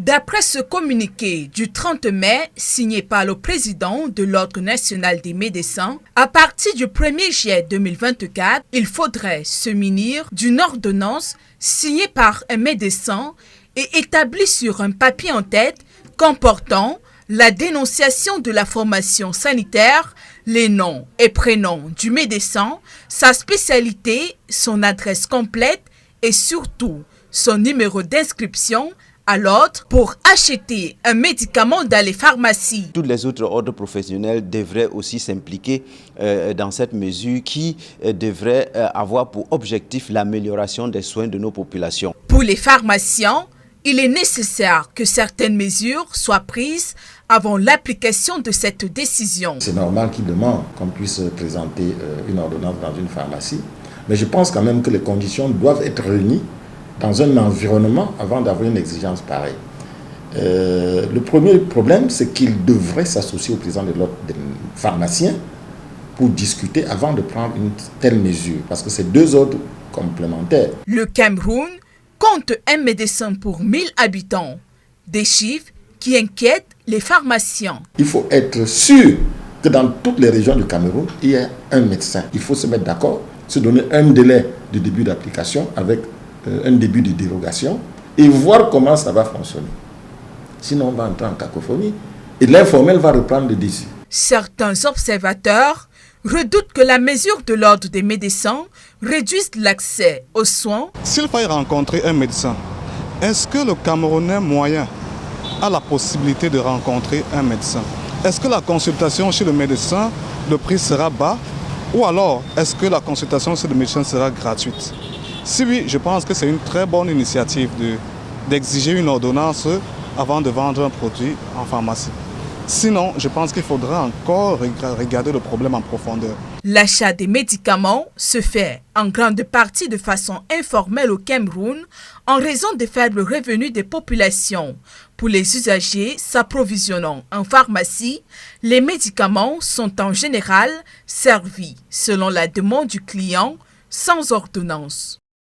D'après ce communiqué du 30 mai signé par le président de l'Ordre national des médecins, à partir du 1er juillet 2024, il faudrait se munir d'une ordonnance signée par un médecin et établie sur un papier en tête comportant la dénonciation de la formation sanitaire, les noms et prénoms du médecin, sa spécialité, son adresse complète et surtout son numéro d'inscription à l'ordre pour acheter un médicament dans les pharmacies. Tous les autres ordres professionnels devraient aussi s'impliquer dans cette mesure qui devrait avoir pour objectif l'amélioration des soins de nos populations. Pour les pharmaciens, il est nécessaire que certaines mesures soient prises avant l'application de cette décision. C'est normal qu'ils demandent qu'on puisse présenter une ordonnance dans une pharmacie, mais je pense quand même que les conditions doivent être réunies dans un environnement avant d'avoir une exigence pareille. Le premier problème, c'est qu'il devrait s'associer au président de l'ordre des pharmaciens pour discuter avant de prendre une telle mesure, parce que c'est deux ordres complémentaires. Le Cameroun compte un médecin pour 1000 habitants, des chiffres qui inquiètent les pharmaciens. Il faut être sûr que dans toutes les régions du Cameroun, il y a un médecin. Il faut se mettre d'accord, se donner un délai de début d'application avec un début de dérogation et voir comment ça va fonctionner. Sinon, on va entrer en cacophonie et l'informel va reprendre le dessus. Certains observateurs redoutent que la mesure de l'ordre des médecins réduise l'accès aux soins. S'il fallait rencontrer un médecin, est-ce que le Camerounais moyen a la possibilité de rencontrer un médecin? Est-ce que la consultation chez le médecin, le prix sera bas? Ou alors, est-ce que la consultation chez le médecin sera gratuite? Si oui, je pense que c'est une très bonne initiative d'exiger une ordonnance avant de vendre un produit en pharmacie. Sinon, je pense qu'il faudra encore regarder le problème en profondeur. L'achat des médicaments se fait en grande partie de façon informelle au Cameroun en raison des faibles revenus des populations. Pour les usagers s'approvisionnant en pharmacie, les médicaments sont en général servis selon la demande du client sans ordonnance.